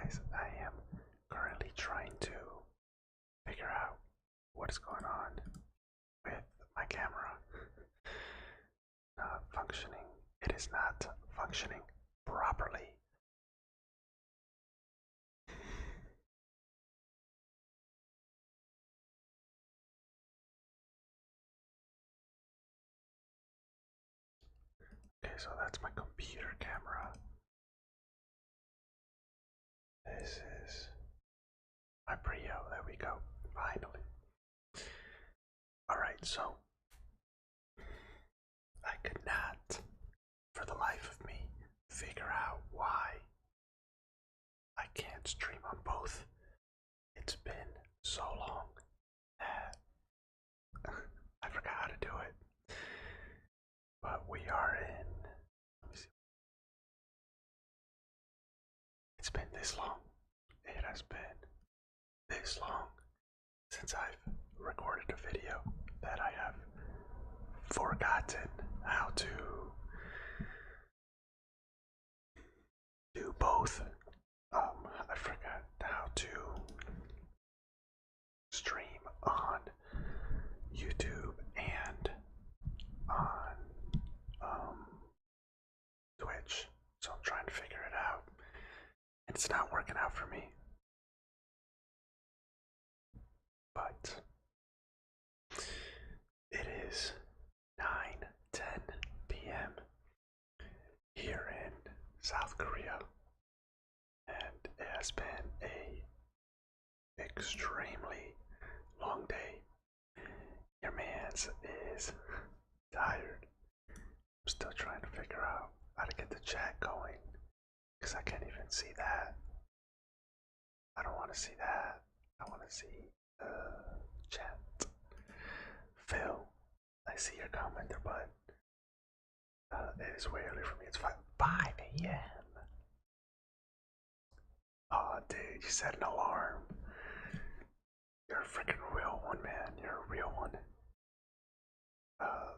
guys, I am currently trying to figure out what is going on with my camera. Not functioning. It is not functioning properly. Okay, so that's my computer camera. This is my Brio. There we go. Finally. Alright, so I could not, for the life of me, figure out why I can't stream on both. It's been so long that I forgot how to do it. But we are in. Let me see. It's been this long. It has been this long since I've recorded a video that I have forgotten how to do both. I forgot how to stream on YouTube and on Twitch, so I'm trying to figure it out. It's not working out for me, but it is 9:10 p.m. here in South Korea, and it has been a extremely long day. Your man's is tired. I'm still trying to figure out how to get the chat going, because I can't even see that. I don't want to see that. I want to see the chat. Phil, I see your commenter, but it is way early for me. It's 5 a.m. Oh, dude, you set an alarm. You're a freaking real one, man. You're a real one.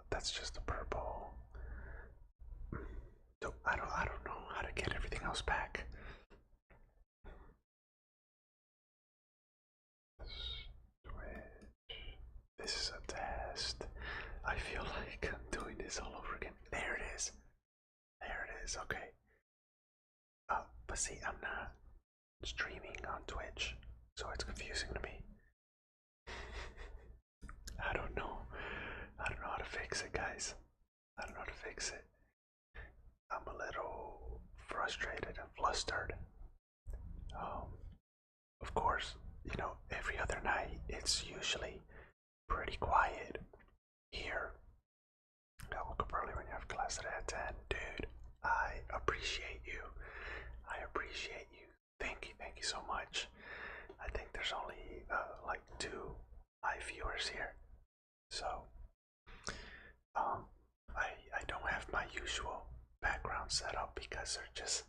That's just a purple. I don't know how to get everything else back. This is a test. I feel like I'm doing this all over again. There it is. There it is. Okay. But see, I'm not streaming on Twitch, so it's confusing to me. I don't know. I don't know how to fix it, guys. I don't know how to fix it. I'm a little frustrated and flustered. Of course, every other night it's usually pretty quiet here. I woke up early when you have class today at 10. Dude, I appreciate you. I appreciate you. Thank you so much. I think there's only like 2 live viewers here. So, I don't have my usual background set up because there's just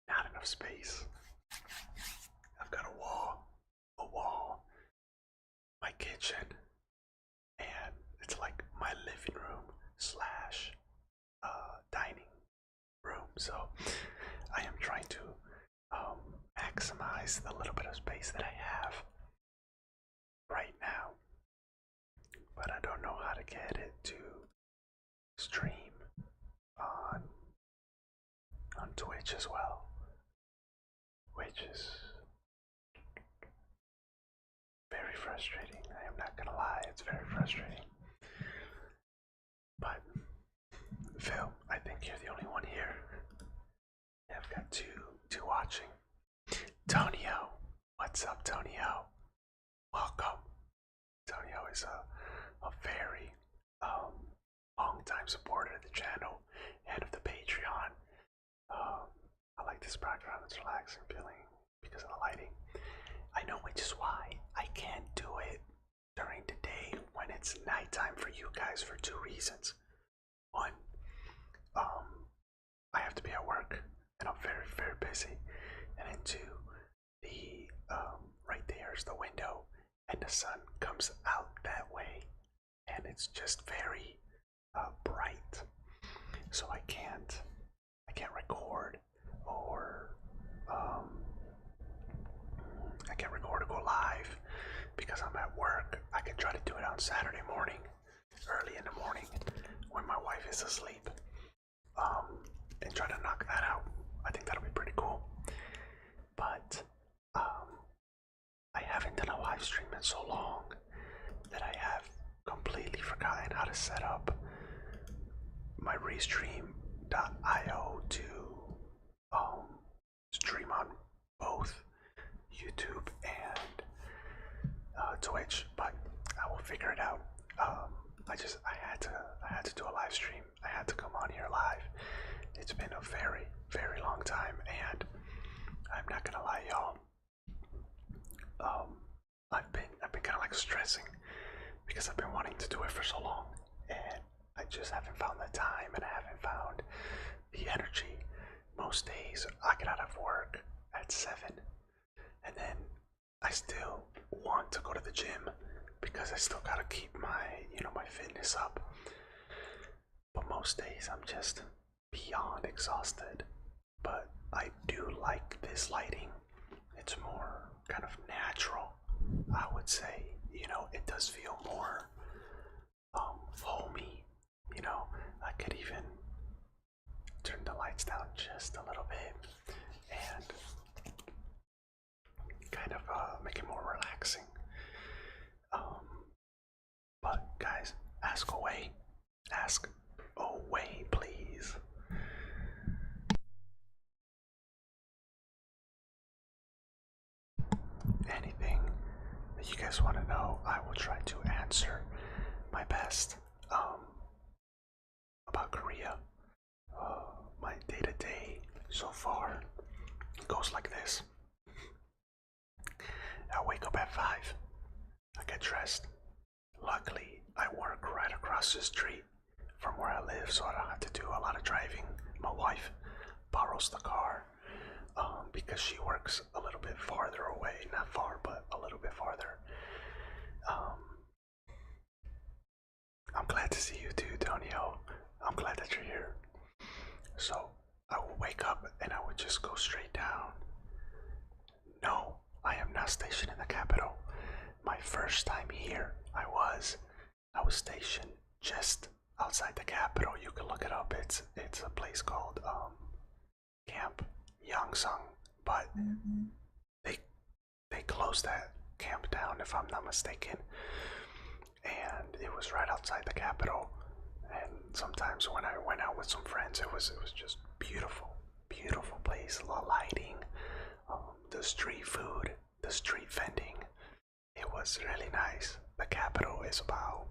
not enough space. I've got a wall, my kitchen, and it's like my living room slash dining room. So I am trying to maximize the little bit of space that I have right now, but I don't know how to get it to stream on Twitch as well, which is very frustrating. I am not gonna lie, it's very frustrating. But Phil, I think you're the only one here. I've got two watching. Tonio, what's up, Tonio? Welcome. Tonio is a very long time supporter of the channel and of the Patreon. I like this background, it's relaxing feeling because of the lighting. I know, which is why I can't do it during the day when it's nighttime for you guys for 2 reasons. One, I have to be at work and I'm very, very busy. And then 2, the right there is the window and the sun comes out that way and it's just very bright. So I can't record or on Saturday morning, early in the morning, when my wife is asleep, and try to knock that out. I think that'll be pretty cool. But I haven't done a live stream in so long that I have completely forgotten how to set up my restream.io to stream on both YouTube and Twitch, but I will figure it out. I had to do a live stream. I had to come on here live. It's been a very, very long time, and I'm not gonna lie, y'all. I've been kind of like stressing because I've been wanting to do it for so long, and I just haven't found the time, and I haven't found the energy. Most days I get out of work at 7, and then I still want to go to the gym because I still gotta keep my fitness up. But most days I'm just beyond exhausted. But I do like this lighting. It's more kind of natural, I would say. It does feel more homey. I could even turn the lights down just a little bit and kind of make it more relaxing. But guys, ask away, please. Anything that you guys want to know, I will try to answer my best. About Korea, my day-to-day so far goes like this. I wake up at 5. I get dressed. Luckily, I work right across the street from where I live, so I don't have to do a lot of driving. My wife borrows the car because she works a little bit farther away. Not far, but a little bit farther. I'm glad to see you too, Tonio. I'm glad that you're here. So, I will wake up and I would just go straight down. No, I am not stationed in the capital. My first time here, I was stationed just outside the capital. You can look it up. It's a place called Camp Yongsung, but they closed that camp down, if I'm not mistaken. And it was right outside the capital. And sometimes when I went out with some friends, it was just beautiful, beautiful place. A lot of lighting, the street food, the street vending. It was really nice. The capital is about,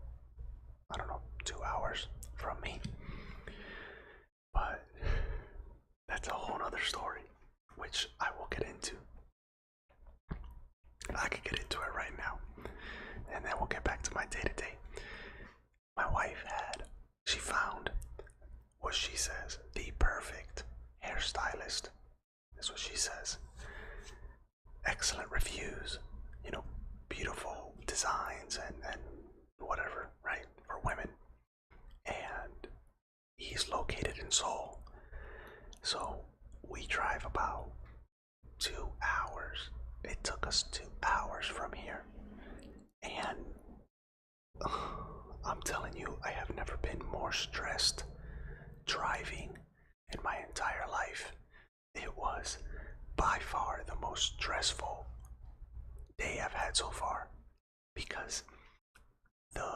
I don't know, 2 hours from me. But that's a whole nother story, which I will get into. I could get into it right now. And then we'll get back to my day-to-day. My wife she found what she says, the perfect hairstylist. That's what she says. Excellent reviews, beautiful designs and whatever, right, for women. And he's located in Seoul. So we drive about 2 hours. It took us 2 hours from here. And I'm telling you, I have never been more stressed driving in my entire life. It was by far the most stressful day I've had so far because the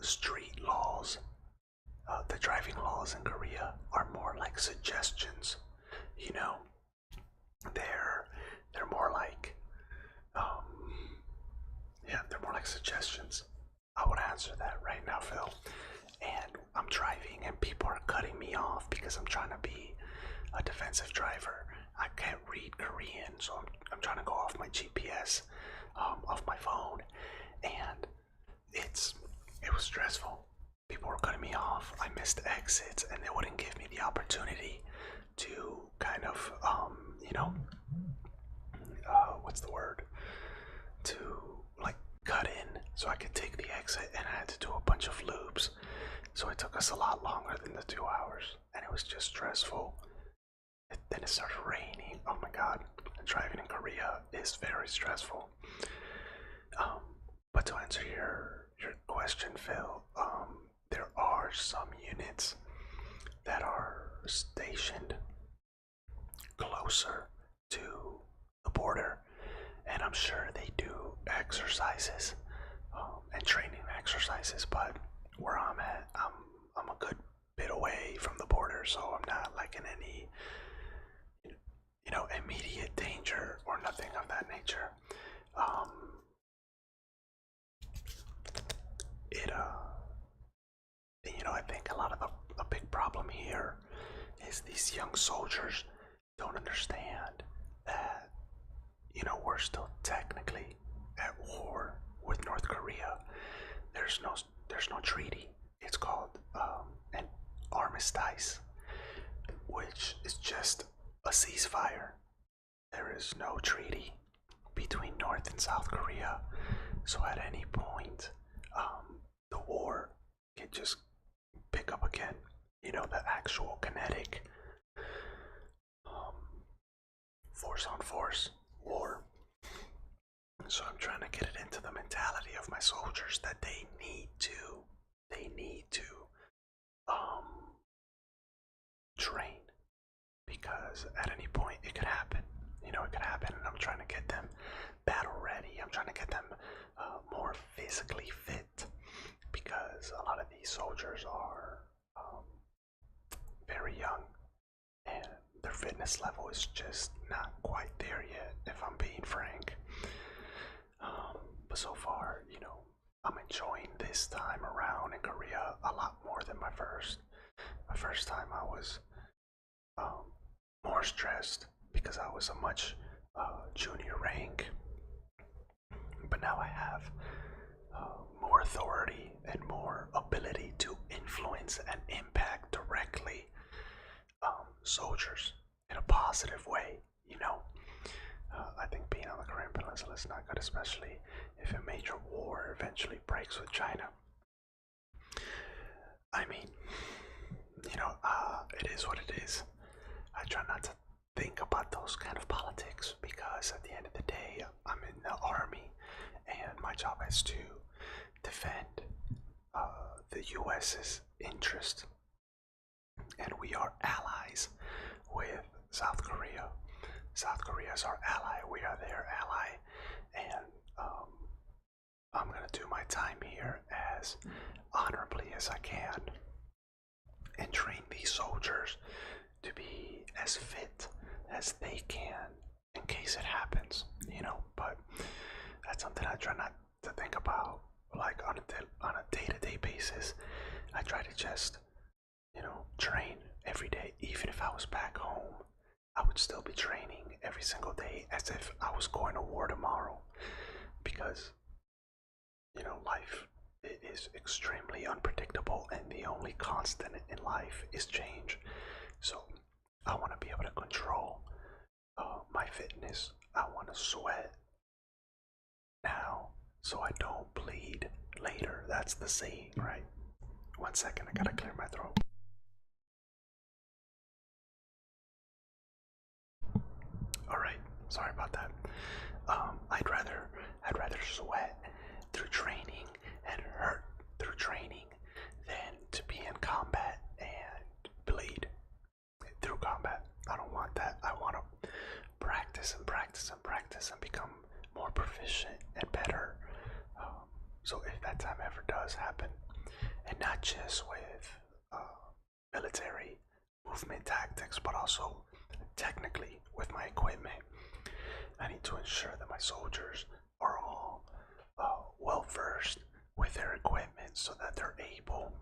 street laws, the driving laws in Korea are more like suggestions. They're more like they're more like suggestions. I would answer that right now, Phil. And I'm driving and people are cutting me off because I'm trying to be a defensive driver. I can't read Korean, so I'm trying to go off my GPS, off my phone, and it was stressful. People were cutting me off. I missed exits, and they wouldn't give me the opportunity to kind of, what's the word? To like cut in so I could take the exit, and I had to do a bunch of loops. So it took us a lot longer than the 2 hours, and it was just stressful. Then it started raining. Oh my god, driving in Korea is very stressful. But to answer your question, Phil. There are some units that are stationed closer to the border, and I'm sure they do exercises and training exercises. But where I'm at, I'm a good bit away from the border, so I'm not like in any immediate danger or nothing of that nature. Um, it I think a lot of a big problem here is these young soldiers don't understand that we're still technically at war with North Korea. There's no treaty. It's called an armistice, which is just a ceasefire. There is no treaty between North and South Korea, so at any point, the war can just pick up again. The actual kinetic force on force war. So I'm trying to get it into the mentality of my soldiers that they need to train, because at any point it could happen. It could happen, and I'm trying to get them battle ready. I'm trying to get them more physically fit, because a lot of these soldiers are very young, and their fitness level is just not quite there yet, if I'm being frank. But so far, I'm enjoying this time around in Korea a lot more than my first. My first time I was more stressed because I was a much junior rank, but now I have more authority and more ability to influence and impact directly soldiers in a positive way. I think being on the Korean Peninsula is not good, especially if a major war eventually breaks with China. I mean, it is what it is. I try not to think about those kind of politics, because at the end of the day, I'm in the army, and my job is to defend the US's interest, and we are allies with South Korea. South Korea is our ally, we are their ally, and I'm gonna do my time here as honorably as I can and train these soldiers to be as fit as they can in case it happens, but that's something I try not to think about like on a day-to-day basis. I try to just, train every day. Even if I was back home, I would still be training every single day as if I was going to war tomorrow, because life is extremely unpredictable, and the only constant in life is change. So I want to be able to control my fitness. I want to sweat now so I don't bleed later. That's the saying, right? 1 second, I gotta clear my throat. Alright, sorry about that. I'd rather sweat through training and hurt through training than to be in combat and bleed through combat. I don't want that. I want to practice and practice and practice and become more proficient and better. So if that time ever does happen, and not just with military movement tactics, but also technically with my equipment, I need to ensure that my soldiers are all well versed with their equipment so that they're able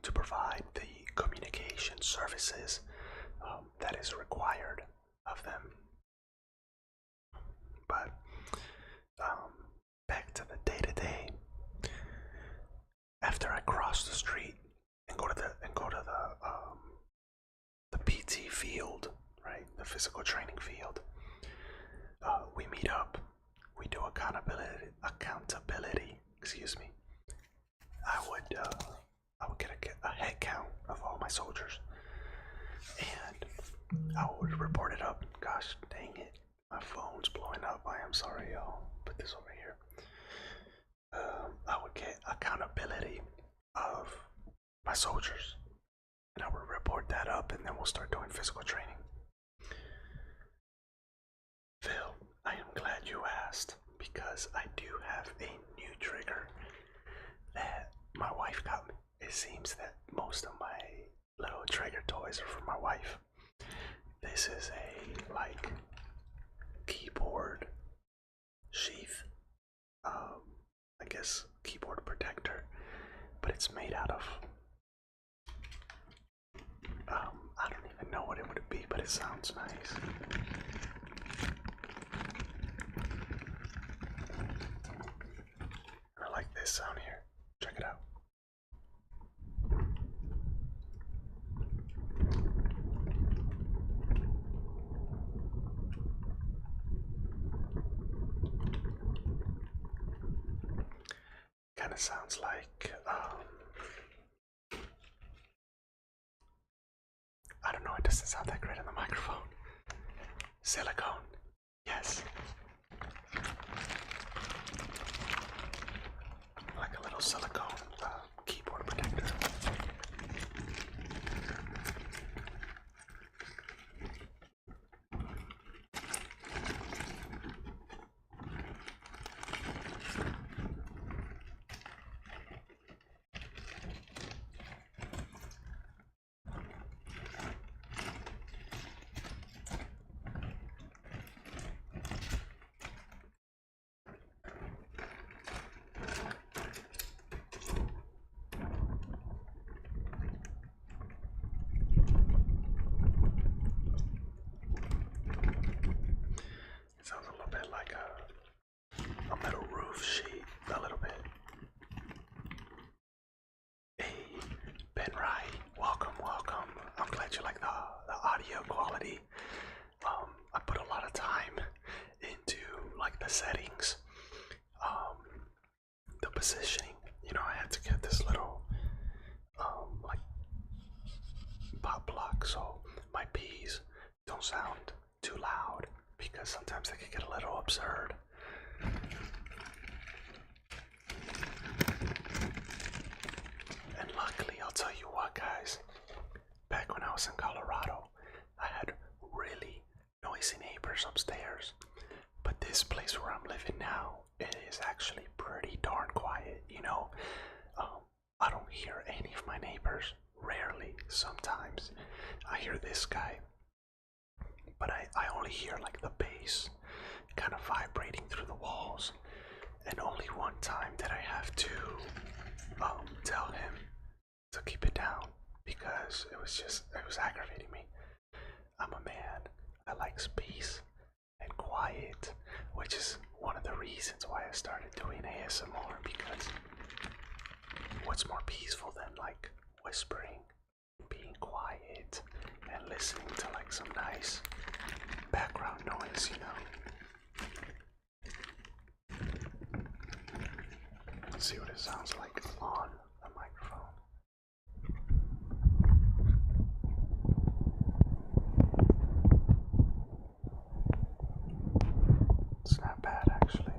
to provide the communication services that is required of them. But back to the day-to-day. After I cross the street and go to the PT field, right, the physical training field, we meet up. We do accountability. Excuse me. I would get a head count of all my soldiers, and I would report it up. Gosh dang it, my phone's blowing up. I am sorry, y'all. Put this over here. I would get a my soldiers. And I will report that up and then we'll start doing physical training. Phil, I am glad you asked because I do have a new trigger that my wife got me. It seems that most of my little trigger toys are from my wife. This is a like keyboard sheath, I guess keyboard protector, but it's made out of I don't even know what it would be, but it sounds nice. I like this sound here. Check it out. Kind of sounds like I don't know, it doesn't sound that great on the microphone. Silicone, yes. Like a little silicone keyboard protector. Sounds a little bit like a metal roof sheet, a little bit. Hey, Ben Rai, welcome, welcome. I'm glad you like the audio quality. I put a lot of time into like the settings, the positioning. You know, I had to get this little like pop block so my P's don't sound too loud because sometimes they can get a little absurd. And luckily, I'll tell you what, guys, back when I was in Colorado, I had really noisy neighbors upstairs. But this place where I'm living now, it is actually pretty darn quiet, you know. I don't hear any of my neighbors, rarely, sometimes. I hear this guy, but I only hear like the bass kind of vibrating through the walls. And only one time did I have to tell him to keep it down because it was aggravating me. I'm a man that likes peace and quiet, which is one of the reasons why I started doing ASMR, because what's more peaceful than like whispering, being quiet, and listening to like some nice background noise, you know? Let's see what it sounds like on the microphone. It's not bad, actually.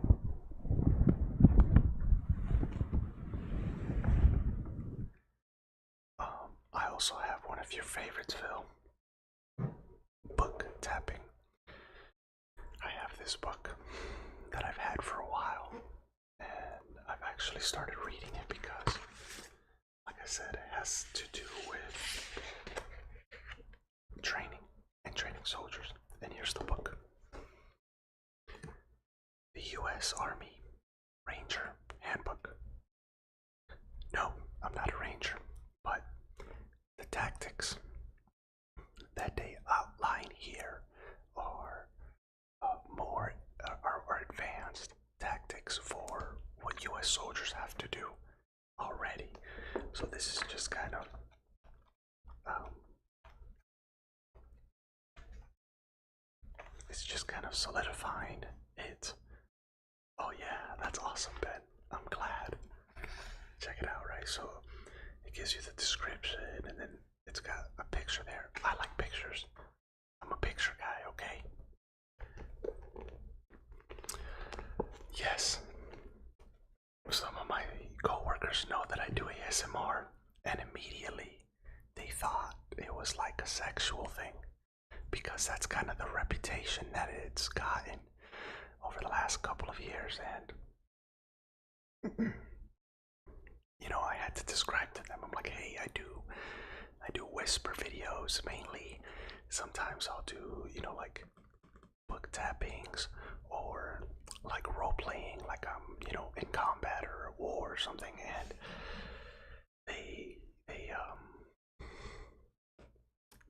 I also have one of your favorites, Phil. Book tapping. I have this book that I've had for a while, and I've actually started reading it because, like I said, it has to do with training and training soldiers. And here's the book. The U.S. Army Ranger Handbook. No, I'm not a ranger, but the tactics that they outline here are more advanced tactics for what U.S. soldiers have to do already. So this is just kind of it's just kind of solidifying it. Oh yeah, that's awesome, Ben. I'm glad. Check it out, right? So it gives you the description and then it's got a picture there. I like pictures. I'm a picture guy, okay? Yes. Some of my co-workers know that I do ASMR And immediately they thought it was like a sexual thing because that's kind of the reputation that it's gotten over the last couple of years. And I had to describe to them. I'm like, hey, I do whisper videos mainly. Sometimes I'll do, like book tappings or like role playing, like I'm, in combat or war or something. And they they um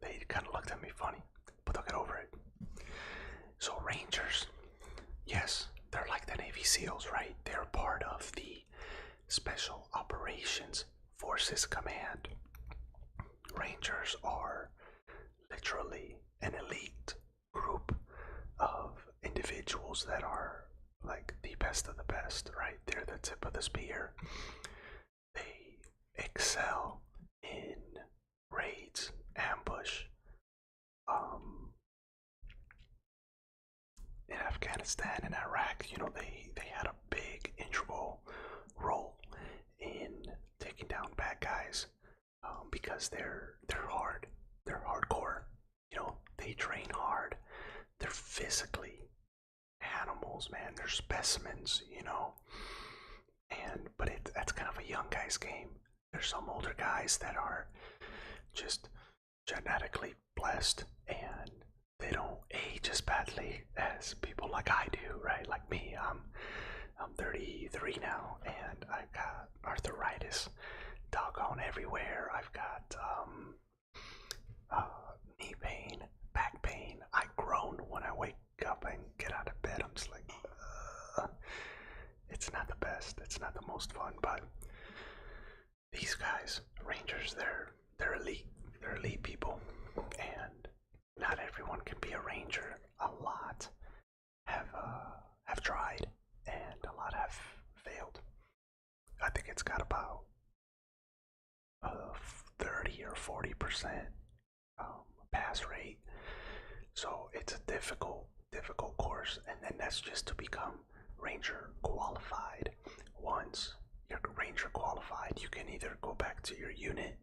they kind of looked at me funny, but they'll get over it. So Rangers, yes, they're like the Navy SEALs, right? They're part of the Special Operations Forces Command. Rangers are literally an elite group of individuals that are like the best of the best, right? They're the tip of the spear. They excel in raids, ambush. Um, in Afghanistan and Iraq, they had a big integral role in taking down bad guys because they're hard, they're hardcore. They train hard. They're physically animals, man. They're specimens, And that's kind of a young guy's game. There's some older guys that are just genetically blessed and they don't age as badly as people like I do, right? Like me, I'm 33 now and I've got arthritis doggone everywhere. I've got knee pain, back pain. I groan when I wake up and get out of bed. I'm just like, it's not the best. It's not the most fun, but these guys, Rangers, they're elite. They're elite people, and not everyone can be a Ranger. A lot have tried, and a lot have failed. I think it's got about 30 or 40% pass rate. So it's a difficult course, and then that's just to become Ranger qualified. Once you're Ranger qualified, you can either go back to your unit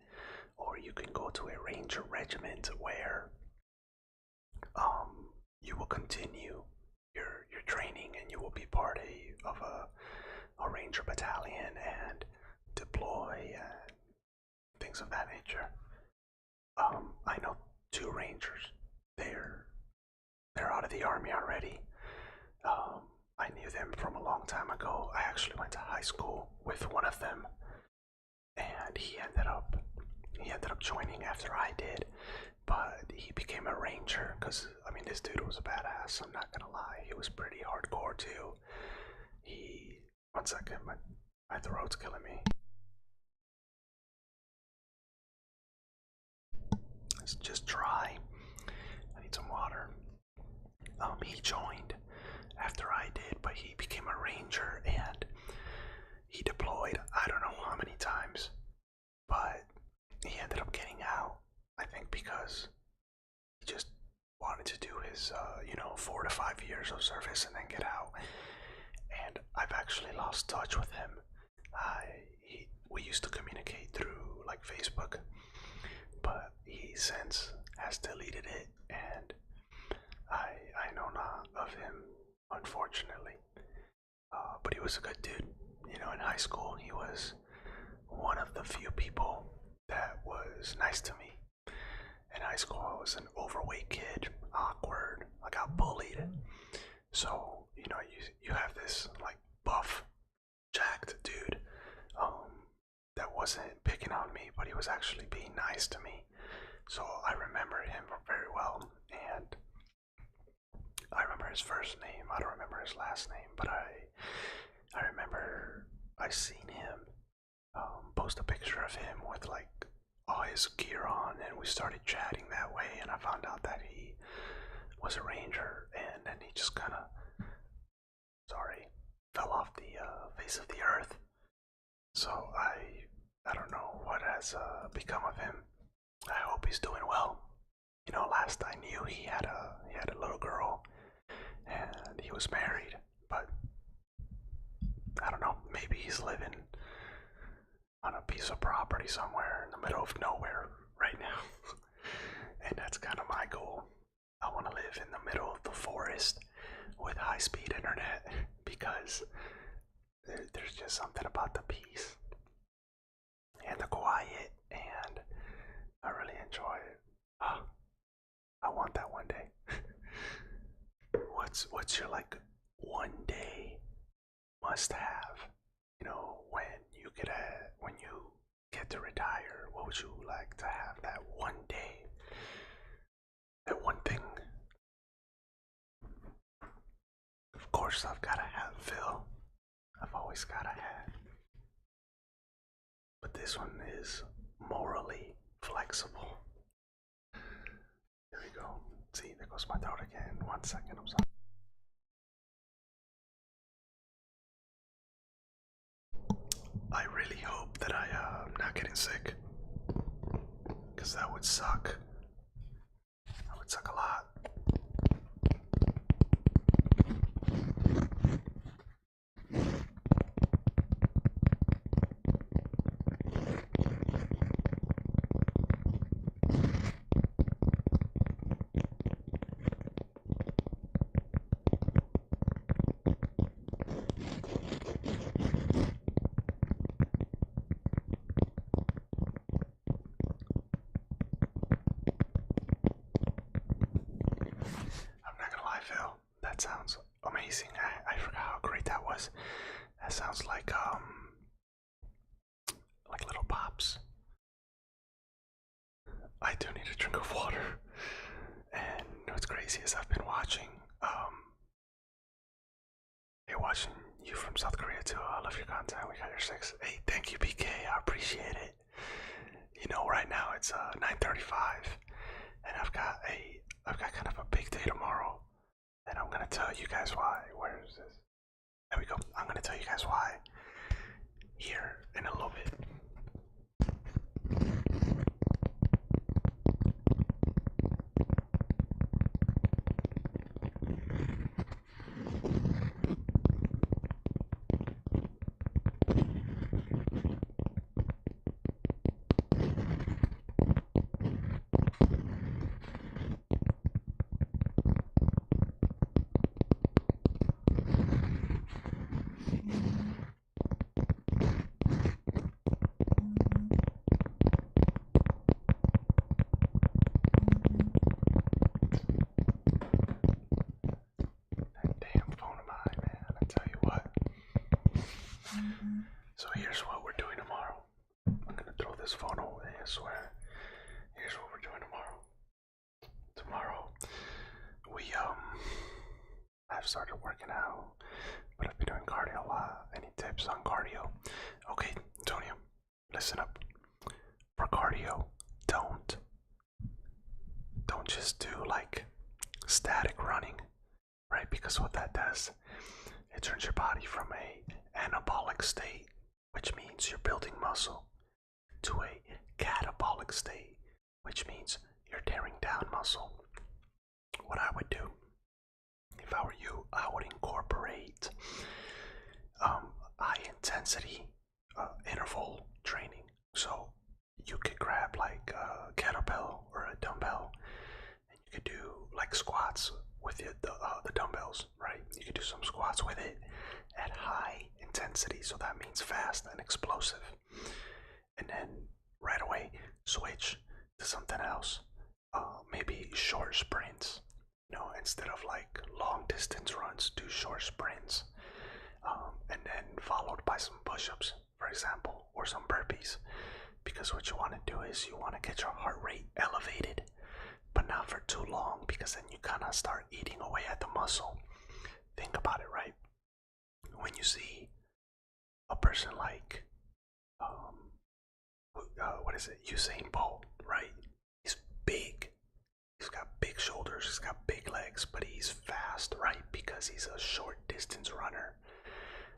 or you can go to a Ranger regiment where you will continue your training and you will be part of a Ranger battalion and deploy and things of that nature. I know 2 Rangers. They're out of the army already. I knew them from a long time ago. I actually went to high school with one of them, and he ended up joining after I did. But he became a Ranger because this dude was a badass. I'm not gonna lie, he was pretty hardcore too. He 1 second, my throat's killing me. It's just dry. I need some water. He joined after I did, but he became a Ranger and he deployed I don't know how many times, but he ended up getting out. I think because he just wanted to do his 4 to 5 years of service and then get out. And I've actually lost touch with him. We used to communicate through like Facebook, but he since has deleted it, and I know not of him, unfortunately. But he was a good dude. In high school, he was one of the few people that was nice to me. In high school, I was an overweight kid, awkward. I got bullied. So you have this like buff, jacked dude that wasn't picking on me, but he was actually being nice to me. So I remember him very well, and I remember his first name. I don't remember his last name, but I remember I seen him post a picture of him with like all his gear on, and we started chatting that way, and I found out that he was a Ranger, and then he just kind of, fell off the face of the earth. So I don't know what has become of him. I hope he's doing well. Last I knew, he had a little girl, and he was married. But I don't know. Maybe he's living on a piece of property somewhere in the middle of nowhere right now. And that's kind of my goal. I want to live in the middle of the forest with high-speed internet because there's just something about the peace and the quiet, and I really enjoy it. I want that one day. What's your like one day must have? You know, when you get to retire, what would you like to have that one day? That one thing. Of course, I've gotta have Phil. I've always gotta have. But this one is morally flexible. Here we go. See, there goes my throat again. 1 second, I'm sorry. I really hope that I'm not getting sick, because that would suck. That would suck a lot. Phil, that sounds amazing. I forgot how great that was. That sounds like little pops. I do need a drink of water. And what's crazy is I've been watching watching you from South Korea too. I love your content. We got your 6. Hey, thank you, BK. I appreciate it. You know, right now it's 9:35, and I've got kind of a big day tomorrow. And I'm gonna tell you guys why. Where is this? There we go. I'm gonna tell you guys why here in a little bit. So here's what we're doing tomorrow. I'm gonna throw this phone away, I swear. Here's what we're doing tomorrow. Tomorrow, I've started working out, but I've been doing cardio a lot. Any tips on cardio? Okay, Antonio, listen up. For cardio, don't just do like static running, right? Because what that does, it turns your body from a anabolic state, which means you're building muscle, to a catabolic state, which means you're tearing down muscle. What I would do, if I were you, I would incorporate high intensity interval training. So you could grab like a kettlebell or a dumbbell, and you could do like squats with the dumbbells, right? You could do some squats with it at high intensity, so that means fast and explosive. And then right away switch to something else, maybe short sprints. You know, instead of like long distance runs, do short sprints, and then followed by some push-ups, for example, or some burpees. Because what you want to do is you want to get your heart rate elevated, but not for too long, because then you kind of start eating away at the muscle. Think about it, right? When you see a person like Usain Bolt, right? He's big. He's got big shoulders, he's got big legs, but he's fast, right? Because he's a short distance runner.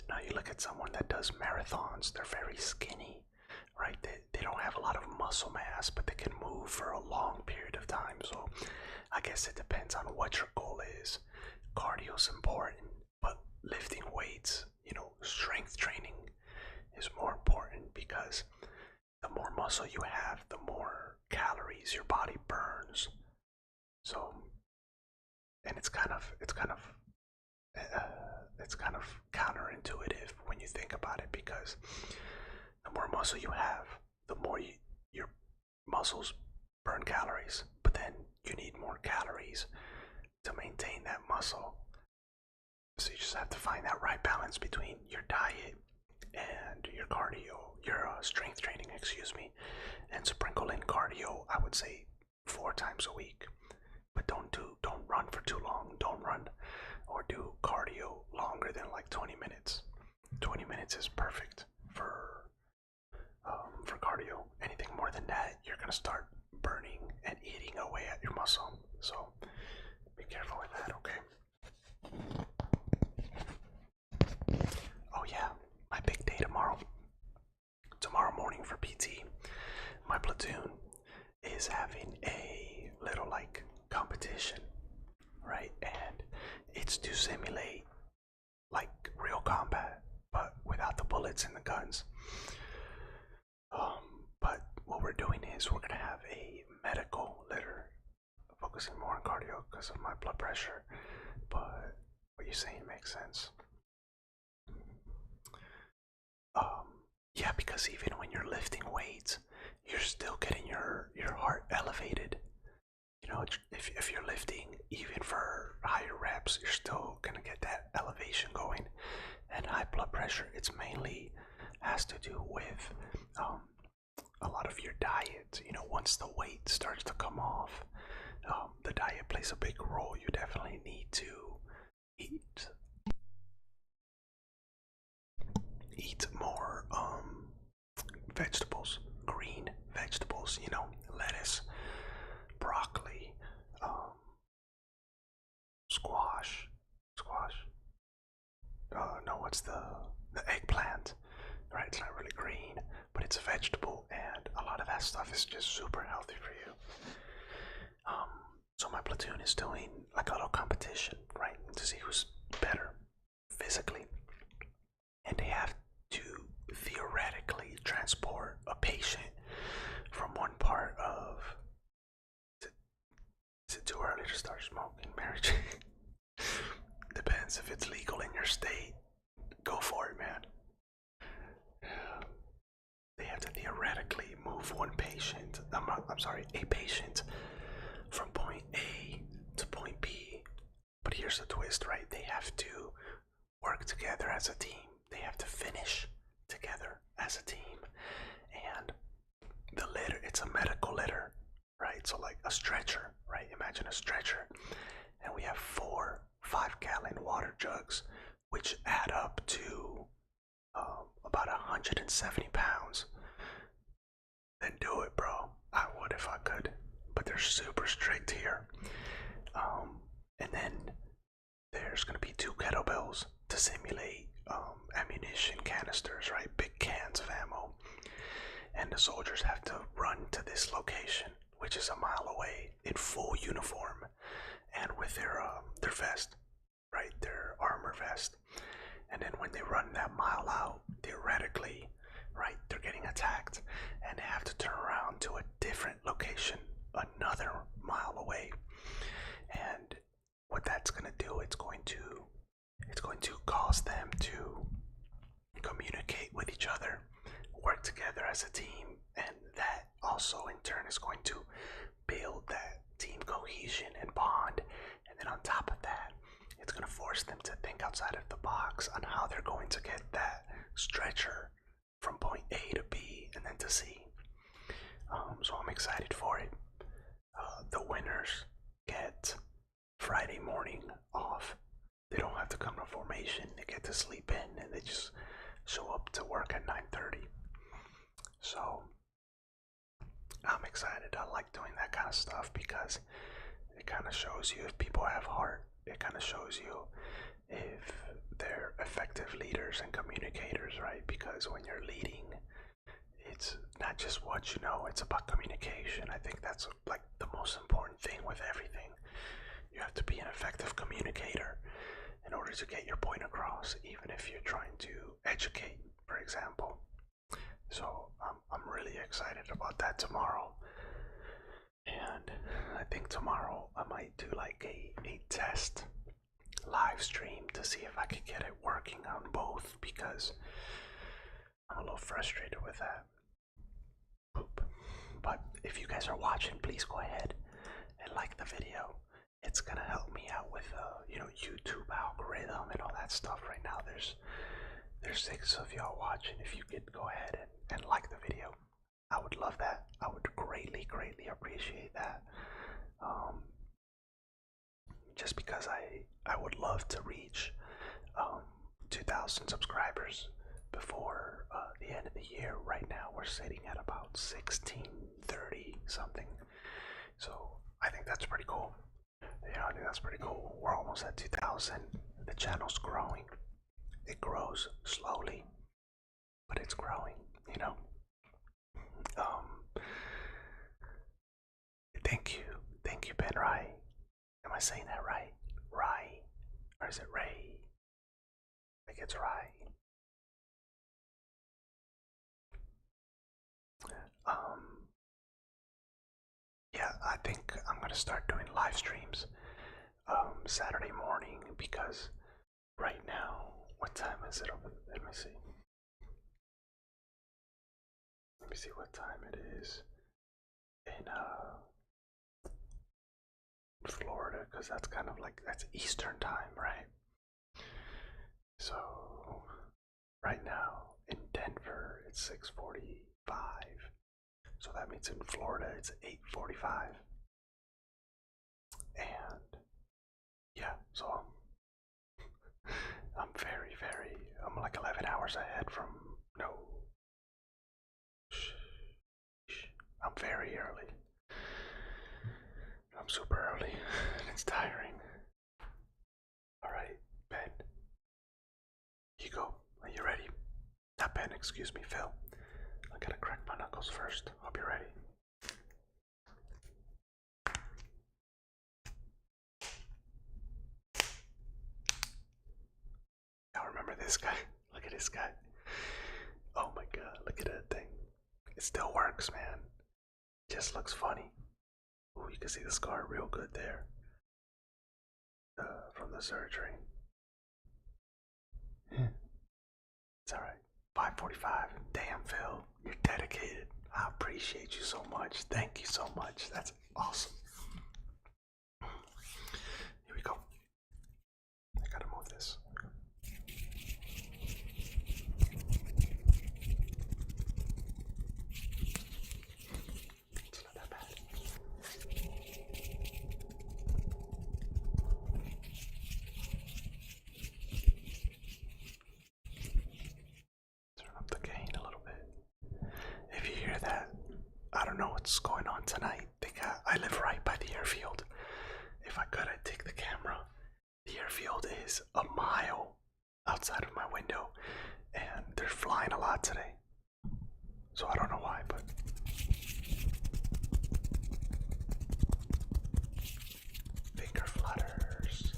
Now you look at someone that does marathons, they're very skinny, right? They don't have a lot of muscle mass, but they can move for a long period of time. So I guess it depends on what your goal is. Cardio's important, but lifting weights, you know, strength training is more important, because muscle you have, the more calories your body burns. So, and it's kind of counterintuitive when you think about it, because the more muscle you have, the more your muscles burn calories, but then you need more calories to maintain that muscle. So you just have to find that right balance between your diet and your cardio, your strength training, excuse me, and sprinkle in cardio. I would say 4 times a week, but don't run for too long. Don't run or do cardio longer than like 20 minutes. 20 minutes is perfect for cardio. Anything more than that, you're gonna start burning and eating away at your muscle. So be careful with that, okay? Oh yeah, my big day tomorrow. Tomorrow morning for PT, my platoon is having a little like competition, right? And it's to simulate like real combat, but without the bullets and the guns. But what we're doing is we're gonna have a medical litter, focusing more on cardio because of my blood pressure. But what you're saying makes sense. Yeah, because even when you're lifting weights, you're still getting your heart elevated. You know, if you're lifting even for higher reps, you're still gonna get that elevation going. And high blood pressure, it's mainly has to do with a lot of your diet. You know, once the weight starts to come off, the diet plays a big role. You definitely need to eat more vegetables, green vegetables, you know, lettuce, broccoli, squash. No, what's the eggplant? Right, it's not really green, but it's a vegetable, and a lot of that stuff is just super healthy for you. So my platoon is doing like a little competition, right, to see who's better physically, and they have to theoretically transport a patient from one part of. Is it too early to start smoking, Mary Jane? Depends if it's legal in your state. Go for it, man. They have to theoretically move one patient. I'm sorry, a patient from point A to point B. But here's the twist, right? They have to work together as a team. They have to finish together as a team. And the litter, it's a medical litter, right? So like a stretcher, right? Imagine a stretcher. And we have 4 5-gallon water jugs, which add up to about 170 pounds. Then do it, bro. I would if I could, but they're super strict here. And then there's gonna be 2 kettlebells to simulate ammunition canisters, right? Big cans of ammo. And the soldiers have to run to this location, which is a mile away, in full uniform and with their vest, right? Their armor vest. And then when they run that mile out, theoretically, right, they're getting attacked, and they have to turn around to a different location, another mile away. And what that's gonna do, it's going to cause them to communicate with each other, work together as a team, and that also in turn is going to build that team cohesion and bond. And then on top of that, it's going to force them to think outside of the box on how they're going to get that stretcher from point A to B and then to C. So I'm excited for it. The winners get Friday morning off. They don't have to come to formation. They get to sleep in, and they just show up to work at 9:30. So I'm excited. I like doing that kind of stuff because it kind of shows you if people have heart. It kind of shows you if they're effective leaders and communicators, right? Because when you're leading, it's not just what you know, it's about communication. I think that's like the most important thing with everything. You have to be an effective communicator in order to get your point across, even if you're trying to educate, for example. So I'm really excited about that tomorrow. And I think tomorrow I might do like a test live stream to see if I could get it working on both, because I'm a little frustrated with that. Poop. But if you guys are watching, please go ahead and like the video. It's gonna help me out with YouTube algorithm and all that stuff. Right now there's 6 of y'all watching. If you could go ahead and like the video, I would love that. I would greatly appreciate that. Just because I would love to reach 2,000 subscribers before the end of the year. Right now we're sitting at about 1630 something. So I think that's pretty cool. I think that's pretty cool. We're almost at 2,000. The channel's growing. It grows slowly, but it's growing, Thank you, Ben Rai. Am I saying that right? Rai, or is it Ray? I think it's Rai. Yeah, I think I'm gonna start doing live streams Saturday morning, because right now, what time is it over? Let me see. Let me see what time it is in Florida, because that's kind of like, that's Eastern time, right? So right now in Denver it's 6:45. So that means in Florida it's 8:45. And yeah, so I'm I'm like 11 hours ahead from, no, I'm very early. I'm super early, and it's tiring. Alright, Ben. You go. Are you ready? Not Ben, excuse me, Phil. I gotta crack my knuckles first. Hope you're ready. Now remember this guy. Look at this guy. Oh my god, look at that thing. It still works, man. It just looks funny. Ooh, you can see the scar real good there. From the surgery. It's alright. 5:45. Damn, Phil. You're dedicated. I appreciate you so much. Thank you so much. That's awesome. Here we go. I gotta move this. It's not that bad. Turn up the gain a little bit. If you hear that, I don't know what's going on tonight. I live right by the airfield. If I could, I'd take the camera. The airfield is a mile outside of my window, and they're flying a lot today. So I don't know why, but finger flutters.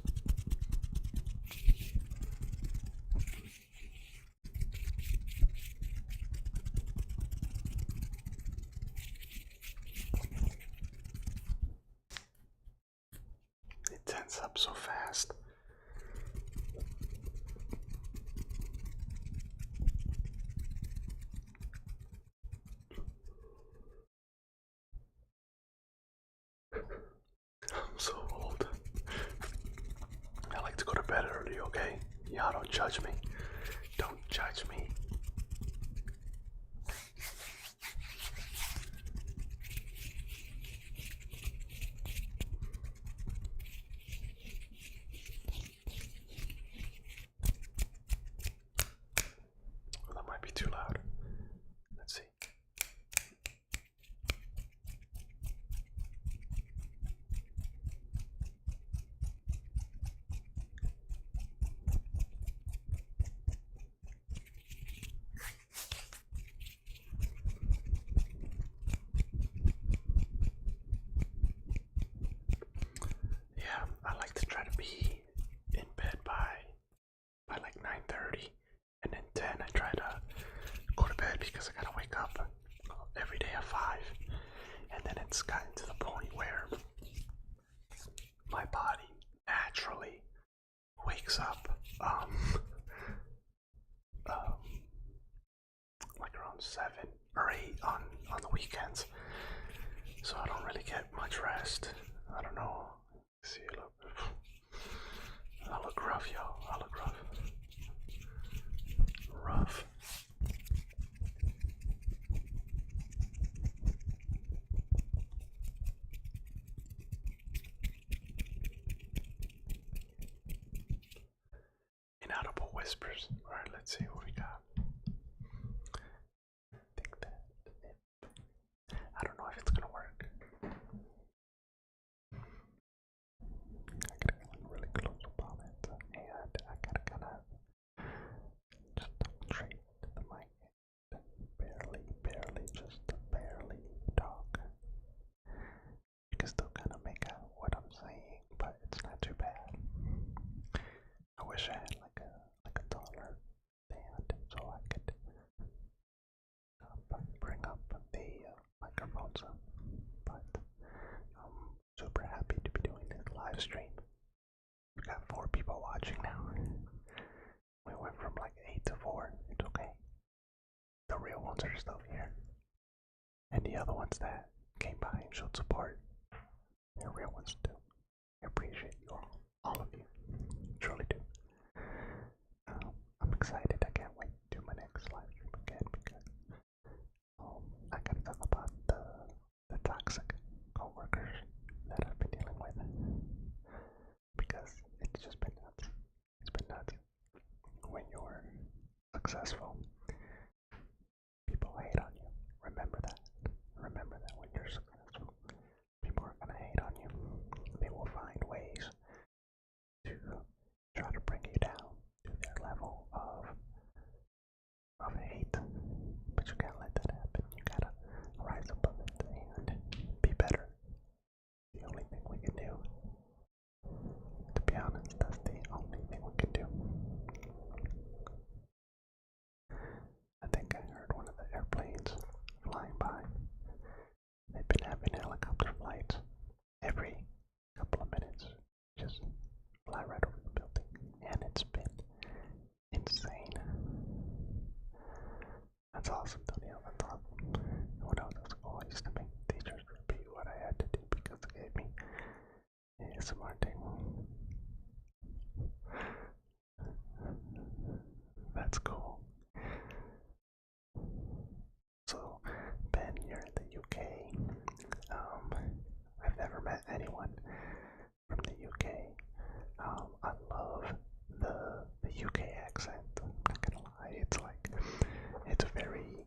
It tenses up so fast. I'm so old. I like to go to bed early, okay? Y'all don't judge me. Don't judge me. Well, that might be too loud. Let's see. it's gotten to the point where my body naturally wakes up like around 7 or 8 on the weekends, so I don't really get much rest. I don't know. See, I look rough, y'all. I look rough. Rough. Inaudible whispers. Alright, let's see what we got. I don't know if it's gonna work. I gotta get really close upon it, and I gotta kind of just trade the mic. Barely, just barely talk. You can still kind of make out what I'm saying, but it's not too bad. I wish I had like a taller stand so I could bring up the microphones up. But I'm super happy to be doing this live stream. We've got 4 people watching now. We went from like 8 to 4. It's okay. The real ones are still here. And the other ones that came by and showed support, they're real ones too. I appreciate you all of you. Truly do. I'm excited. I can't wait to do my next live stream again because I gotta talk about the toxic coworkers that I've been dealing with, because it's just been nuts. It's been nuts. When you're successful, people hate on you. Remember that. Remember that when you're successful, people are gonna hate on you. They will find ways to try to bring you down to their level of hate. But you can't let that happen. You gotta rise above it and be better. The only thing we can do. To be honest, that's the only thing we can do. I think I heard one of the airplanes flying by. They've been having helicopter flights every couple of minutes. Just fly right over the building. And it's been insane. That's awesome, Danielle. That's awesome. Who knows? I used to make teachers repeat what I had to do because they gave me ASMR table. That's cool. So, Ben, you're in the UK. I've never met anyone from the UK. I love the UK accent. I'm not gonna lie. It's a very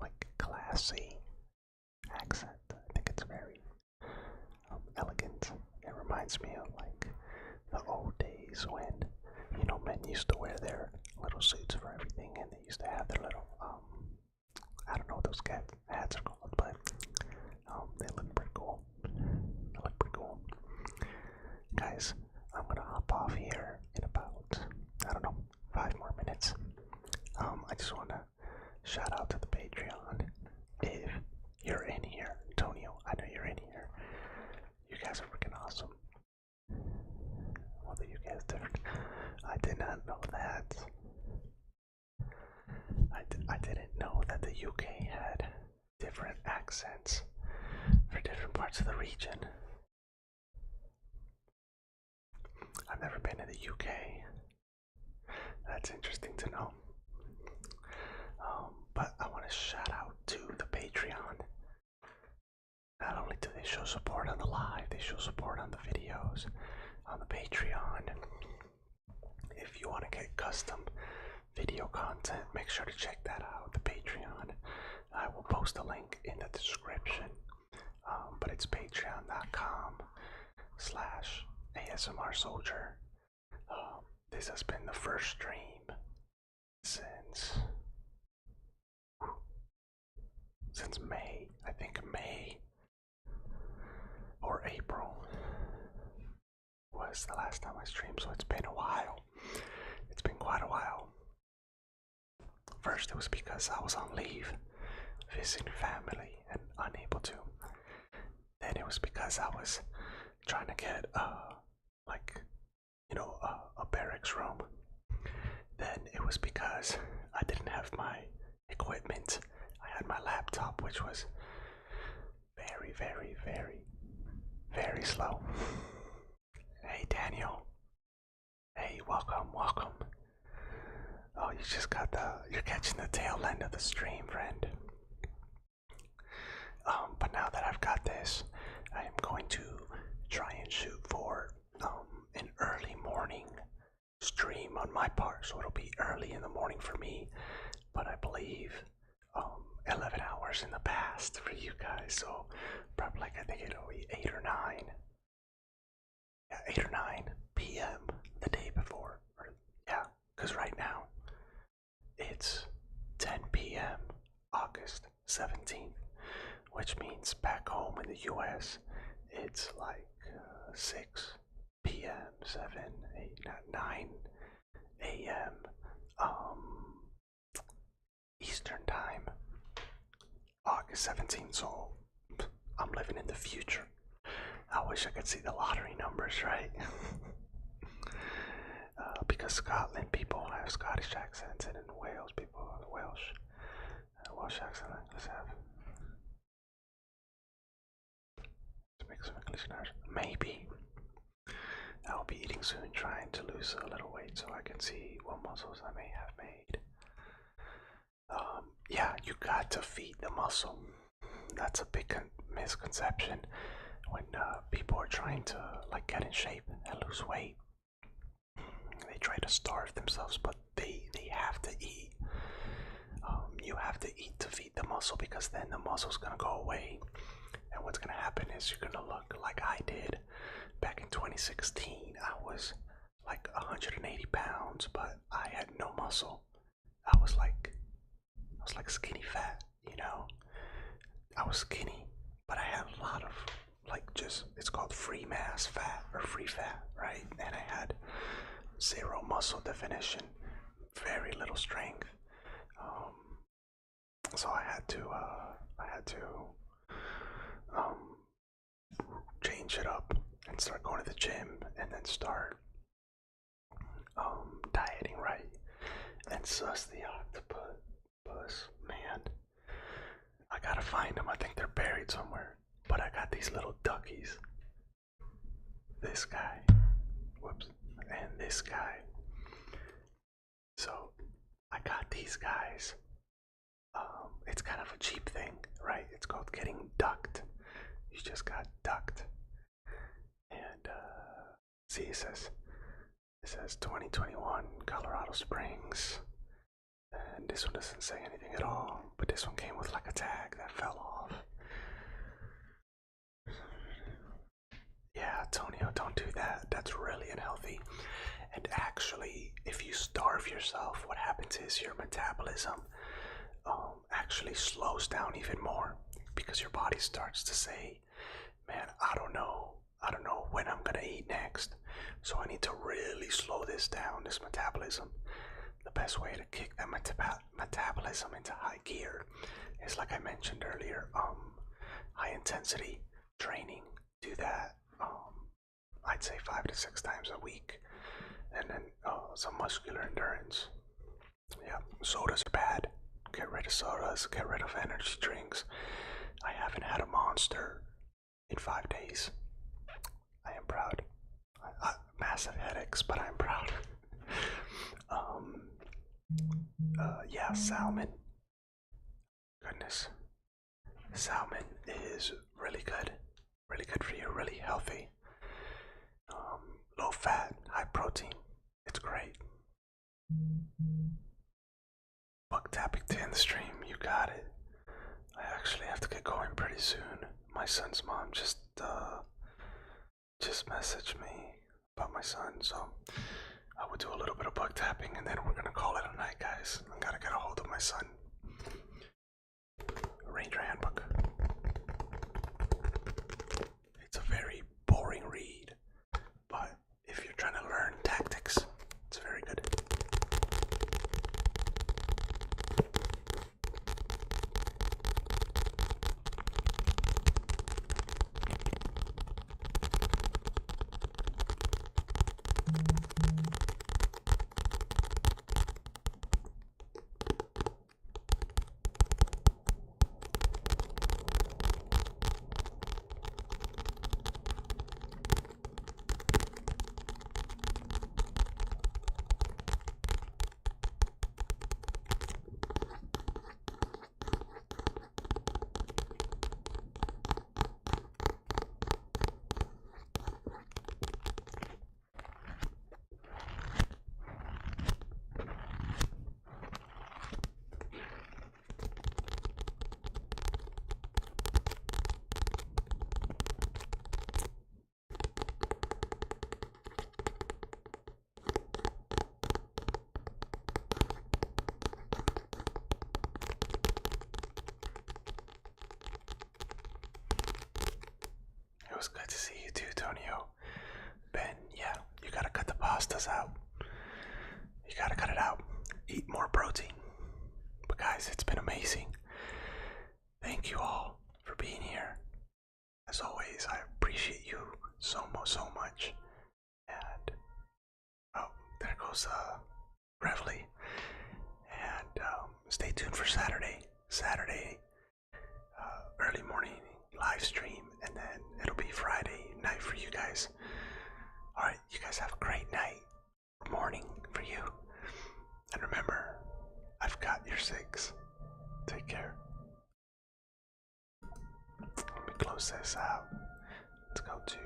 like classy accent. I think it's very elegant. It reminds me of like the old days when, you know, men used to wear their little suits for everything, and they used to have their little I don't know what those hats are called, but they look pretty cool. They look pretty cool. Guys, I'm gonna hop off here in about, I don't know, 5 more minutes. I just wanna shout out to the Patreon. If you're in here, Antonio, I know you're in here. You guys are freaking awesome. Well, the UK is different. I did not know that. I didn't know that the UK had different accents for different parts of the region. I've never been to the UK. That's interesting to know. But I want to shout out to the Patreon. Not only do they show support on the live, they show support on the videos, on the Patreon. If you want to get custom video content, make sure to check that out, the Patreon. I will post a link in the description, but it's patreon.com/ASMR Soldier. This has been the first stream since May. I think May or April was the last time I streamed, so it's been a while. It's been quite a while. First, it was because I was on leave. visiting family and unable to. Then it was because I was trying to get like a barracks room. Then it was because I didn't have my equipment. I had my laptop, which was very, very, very, very slow. Hey, Daniel. Hey, welcome, welcome. Oh, you're catching the tail end of the stream, friend. But now that I've got this, I am going to try and shoot for an early morning stream on my part, so it'll be early in the morning for me, but I believe 11 hours in the past for you guys, so probably I think it'll be 8 or 9. Yeah, 8 or 9 p.m. the day before. Yeah, because right now it's 10 p.m. August 17th, which means back home in the US it's like 6 p.m., 7, 8, 9 a.m. Eastern time, August 17th, so I'm living in the future. I wish I could see the lottery numbers, right? Because Scotland people have Scottish accents, and in Wales people have Welsh accent. Let's have make some English now. Maybe I'll be eating soon, trying to lose a little weight so I can see what muscles I may have made. Yeah, you got to feed the muscle. That's a big misconception when people are trying to like get in shape and lose weight. They try to starve themselves, but they have to eat. You have to eat to feed the muscle, because then the muscle's gonna go away, and what's gonna happen is you're gonna look like I did back in 2016. I was like 180 pounds, but I had no muscle. I was like skinny fat, you know. I was skinny, but I had a lot of it's called free mass fat or free fat, right? And I had zero muscle definition, very little strength. So I had to change it up and start going to the gym, and then start dieting right. And sus the octopus, man, I gotta find them. I think they're buried somewhere. But I got these little duckies. This guy, whoops, and this guy. So I got these guys. It's kind of a cheap thing, right? It's called getting ducked. You just got ducked. And see, it says 2021 Colorado Springs. And this one doesn't say anything at all, but this one came with like a tag that fell off. Yeah, Antonio, don't do that. That's really unhealthy. And actually, if you starve yourself, what happens is your metabolism actually slows down even more, because your body starts to say, man, I don't know when I'm gonna eat next, so I need to really slow this down, this metabolism. The best way to kick that metabolism into high gear is, like I mentioned earlier, high intensity training. Do that I'd say 5 to 6 times a week, and then some muscular endurance. Yeah, sodas are bad. Get rid of sodas, get rid of energy drinks. I haven't had a Monster in 5 days. I am proud. Massive headaches, but I'm proud. Yeah, salmon. Goodness. Salmon is really good for you, really healthy. Low fat, high protein. It's great. Bug tapping to end the stream, you got it. I actually have to get going pretty soon. My son's mom just messaged me about my son, so I will do a little bit of bug tapping, and then we're gonna call it a night, guys. I gotta get a hold of my son. Ranger Handbook. It's a very boring read, but if you're trying to learn tactics, it's very good. was good to see you too, Tonio. Ben, yeah, you gotta cut the pastas out. You gotta cut it out. Eat more protein. But guys, it's been amazing. Thank you all for being here. As always, I appreciate you so much. And oh, there goes Revely. And stay tuned for Saturday. Early morning live stream, and then it'll be Friday night for you guys. Alright, you guys have a great night, morning for you. And remember, I've got your six. Take care. Let me close this out. Let's go to